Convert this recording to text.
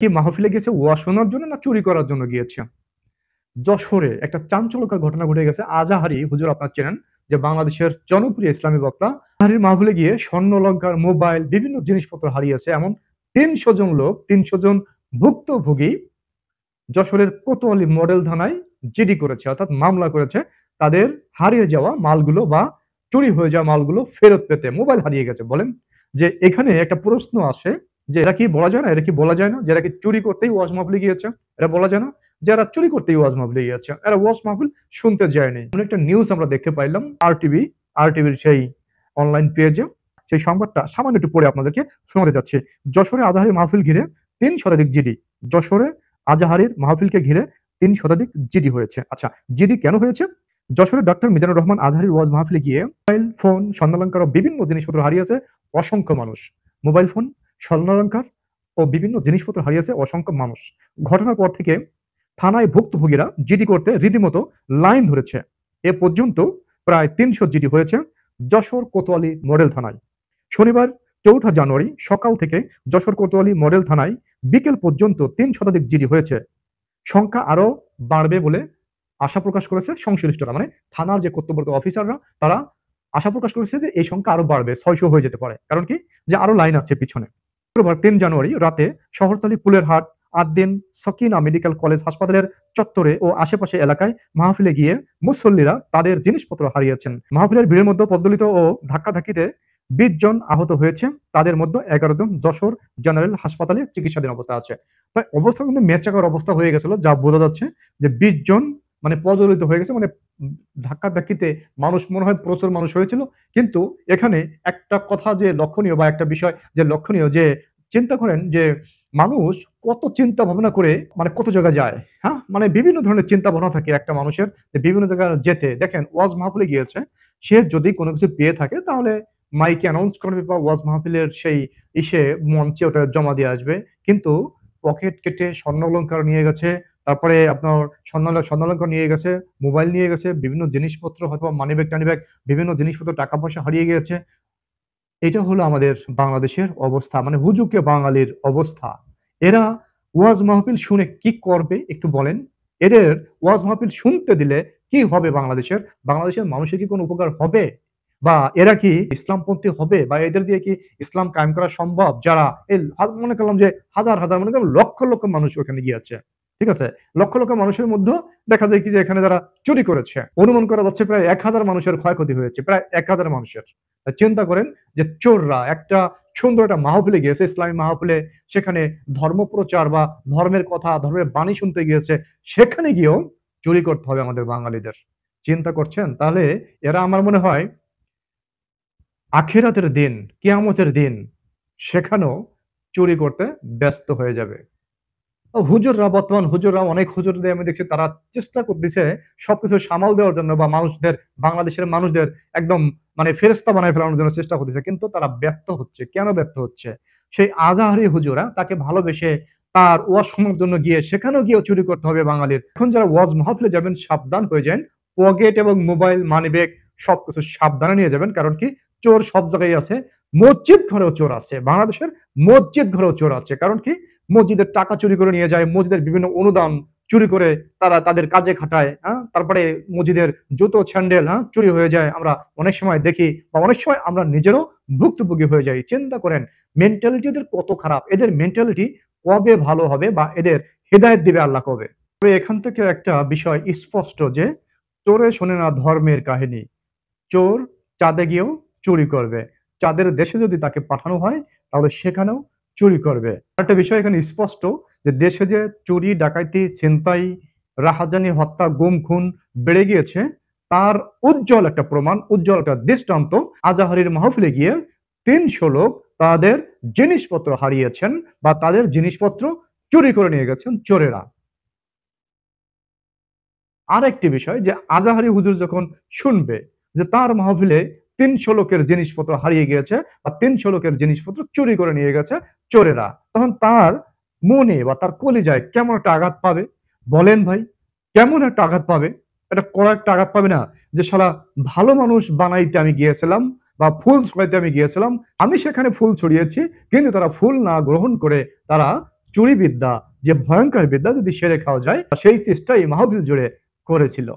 কি মাহফিলে গেছে ওয়াজ শোনার জন্য না চুরি করার জন্য গিয়েছে? যশোরে একটা চাঞ্চল্যকর ঘটনা ঘটে গেছে। আজাহারি হুজুর আপনারা চেনেন, যে বাংলাদেশের জনপ্রিয় ইসলামী বক্তা। আজাহারির মাহফিলে গিয়ে স্বর্ণালংকার, মোবাইল, বিভিন্ন জিনিসপত্র হারিয়েছে। এমন ৩০০ জন লোক, ৩০০ জন ভুক্তভোগী যশোরের কোতোয়ালি মডেল থানায় জিডি করেছে, অর্থাৎ মামলা করেছে তাদের হারিয়ে যাওয়া মালগুলো বা চুরি হয়ে যাওয়া মালগুলো ফেরত পেতে। মোবাইল হারিয়ে গেছে। বলেন যে এখানে একটা প্রশ্ন আসে যে এরা কি বলা যায় না, এরা কি বলা যায় না যে এরা কি চুরি করতেই ওয়াজ মাহফিলে গিয়েছে? এরা বলা যায় না যে এরা চুরি করতেই ওয়াজ মাহফিলে গিয়েছে? এরা ওয়াজ মাহফিল শুনতে যায়নি। এমন একটা নিউজ আমরা দেখতে পাইলাম আর টিভির সেই অনলাইন পেজে। সেই সংবাদটা সামান্য একটু পড়ে আপনাদেরকে শোনাতে যাচ্ছি। যশোরে আজাহারি মাহফিল ঘিরে ৩ শতাধিক জিডি। যশোরে আজাহারির মাহফিলকে ঘিরে ৩ শতাধিক জিডি হয়েছে। আচ্ছা, জিডি কেন হয়েছে? যশোরের ডক্টর মিজানুর রহমান আজহারির ওয়াজ মাহফিলে গিয়ে মোবাইল ফোন, স্বর্ণালংকার ও বিভিন্ন জিনিসপত্র হারিয়েছে অসংখ্য মানুষ। মোবাইল ফোন, স্বর্ণালংকার ও বিভিন্ন জিনিসপত্র হারিয়েছে অসংখ্য মানুষ। ঘটনার পর থেকে থানায় ভুক্তভোগীরা জিডি করতে রীতিমতো লাইন ধরেছে। এ পর্যন্ত প্রায় ৩০০ জিডি হয়েছে যশোর কোতোয়ালি মডেল থানায়। শনিবার ৪ঠা জানুয়ারি সকাল থেকে যশোর কোতোয়ালি মডেল থানায় বিকেল পর্যন্ত ৩ শতাধিক জিডি হয়েছে। সংখ্যা আরো বাড়বে বলে আশা প্রকাশ করেছে সংশ্লিষ্টরা, মানে থানার যে কর্তব্যরত অফিসাররা, তারা আশা প্রকাশ করেছে যে এই সংখ্যা আরো বাড়বে, ৬০০ হয়ে যেতে পারে। কারণ কি, যে আরো লাইন আছে পিছনে। শুক্রবার ৩ জানুয়ারি রাতে শহরতলি পুলের হাট আদ্দিন সকিনা মেডিকেল কলেজ হাসপাতালের চত্বরে ও আশেপাশে এলাকায় মাহফিলে গিয়ে মুসল্লিরা তাদের জিনিসপত্র হারিয়েছেন। মাহফিলের ভিড়ের মধ্যে পদ্দলিত ও ধাক্কাধাক্কিতে ২০ জন আহত হয়েছে। তাদের মধ্যে ১১ জন যশোর জেনারেল হাসপাতালে চিকিৎসাধীন অবস্থা আছে। তাই অবস্থা কিন্তু মেচাকার অবস্থা হয়ে গেছিল, যা বোঝা যাচ্ছে যে ২০ জন মানে পদদলিত হয়ে গেছে। মানে ধাক্কাধাক্কিতে মানুষ মনে হয় প্রচুর মানুষ হয়েছিল। কিন্তু এখানে একটা কথা যে লক্ষণীয়, বা একটা বিষয় যে লক্ষণীয়, যে চিন্তা করেন যে মানুষ কত চিন্তা ভাবনা করে মানে কত জায়গায় যায়। হ্যাঁ, মানে বিভিন্ন ধরনের চিন্তা ভাবনা থাকে একটা মানুষের, যে বিভিন্ন জায়গায় যেতে। দেখেন ওয়াজ মাহফিলে গিয়েছে, সে যদি কোনো কিছু পেয়ে থাকে তাহলে মাইকে অ্যানাউন্স করবে বা ওয়াজ মাহফিলের সেই ইসে মঞ্চে ওটা জমা দিয়ে আসবে। কিন্তু পকেট কেটে স্বর্ণালংকার নিয়ে গেছে, তারপরে আপনার স্বর্ণালংকার নিয়ে গেছে, মোবাইল নিয়ে গেছে, বিভিন্ন জিনিসপত্র হয়তো মানিব্যাগ টানিব্যাগ, বিভিন্ন জিনিসপত্র, টাকা পয়সা হারিয়ে গিয়েছে। এটা হলো আমাদের বাংলাদেশের অবস্থা, মানে হুজুকে বাঙালির অবস্থা। এরা ওয়াজ মাহফিল শুনে কি করবে একটু বলেন? এদের ওয়াজ মাহফিল শুনতে দিলে কি হবে বাংলাদেশের? বাংলাদেশের মানুষের কি কোনো উপকার হবে? বা এরা কি ইসলামপন্থী হবে? বা এদের দিয়ে কি ইসলাম কায়েম করা সম্ভব? যারা এই মনে করলাম যে হাজার, হাজার, মনে করলাম লক্ষ, লক্ষ মানুষ ওখানে গিয়েছে। ঠিক আছে? লক্ষ, লক্ষ মানুষের মধ্যেও দেখা যায় কি যে এখানে যারা চুরি করেছে, অনুমান করা যাচ্ছে প্রায় ১,০০০ মানুষের ক্ষয়ক্ষতি হয়েছে। প্রায় ১,০০০ মানুষের। চিন্তা করেন যে চোররা একটা সুন্দর একটা মাহফিলে গিয়েছে, ইসলামী মাহফিলে, সেখানে ধর্মপ্রচার বা ধর্মের কথা, ধর্মের বাণী শুনতে গিয়েছে। সেখানে গিয়েও চুরি করতে হবে আমাদের বাঙালিদের। চিন্তা করছেন? তাহলে এরা আমার মনে হয় আখিরাতের দিন, কিয়ামতের দিন সেখানেও চুরি করতে ব্যস্ত হয়ে যাবে। বর্তমান হুজুররা, অনেক হুজুরদের আমি দেখছি তারা চেষ্টা করতেছে সবকিছু সামাল দেওয়ার জন্য, বা মানুষদের, বাংলাদেশের মানুষদের একদম মানে ফেরেশতা বানায় ফেলানোর জন্য চেষ্টা করতেছে। কিন্তু তারা ব্যর্থ হচ্ছে। কেন ব্যর্থ হচ্ছে? সেই আজাহারি হুজুরা তাকে ভালোবেসে তার ওয়াজ শোনার জন্য গিয়ে সেখানেও গিয়েও চুরি করতে হবে বাঙালির। এখন যারা ওয়াজ মাহফিলে যাবেন সাবধান হয়ে যান। পকেট এবং মোবাইল, মানিব্যাগ সবকিছু সাবধানে নিয়ে যাবেন। কারণ কি, চোর সব জায়গায় আছে। মসজিদ ঘরেও চোর আছে। বাংলাদেশের মসজিদ ঘরেও চোর আছে। কারণ কি, মসজিদের টাকা চুরি করে নিয়ে যায়, মসজিদের বিভিন্ন অনুদান চুরি করে তারা তাদের কাজে খাটায়। হ্যাঁ, তারপরে মসজিদের জুতো, স্যান্ডেল চুরি হয়ে যায়। আমরা অনেক সময় দেখি, বা অনেক সময় আমরা নিজেরও ভুক্তভোগী হয়ে যাই। চিন্তা করেন মেন্টালিটি এদের কত খারাপ। এদের মেন্টালিটি কবে ভালো হবে, বা এদের হেদায়েত দিবে আল্লাহ কবে? তবে এখান থেকে একটা বিষয় স্পষ্ট যে চোরে শোনে না ধর্মের কাহিনী। চোর চাঁদে গিয়েও চুরি করবে। চাঁদের দেশে যদি তাকে পাঠানো হয় তাহলে সেখানেও চুরি করবে। একটা বিষয় এখানে স্পষ্ট যে দেশে যে চুরি, ডাকাতি, ছিনতাই, রাহাজানি, হত্যা, গুম, খুন বেড়ে গিয়েছে, তার উজ্জ্বল একটা প্রমাণ, উজ্জ্বল একটা দৃষ্টান্ত আজাহারির মাহফিলে গিয়ে ৩০০ লোক তাদের জিনিসপত্র হারিয়েছেন, বা তাদের জিনিসপত্র চুরি করে নিয়ে গেছেন চোরেরা। আরেকটি বিষয় যে আজাহারি হুজুর যখন শুনবে যে তার মাহফিলে ৩০০ লোকের জিনিসপত্র হারিয়ে গিয়েছে, বা ৩০০ লোকের জিনিসপত্র চুরি করে নিয়ে গেছে চোরেরা, তখন তার মনে বা তার কলিজায় কেমন একটা আঘাত পাবে বলেন ভাই? কেমন একটা আঘাত পাবে? এটা কড়া একটা আঘাত পাবে না? যে শালা ভালো মানুষ বানাইতে আমি গিয়েছিলাম, বা ফুল ছড়াইতে আমি গিয়েছিলাম, আমি সেখানে ফুল ছড়িয়েছি, কিন্তু তারা ফুল না গ্রহণ করে তারা চুরি বিদ্যা, যে ভয়ঙ্কর বিদ্যা যদি সেরে খাওয়া যায়, সেই চেষ্টা এই মাহফিল জুড়ে করেছিল।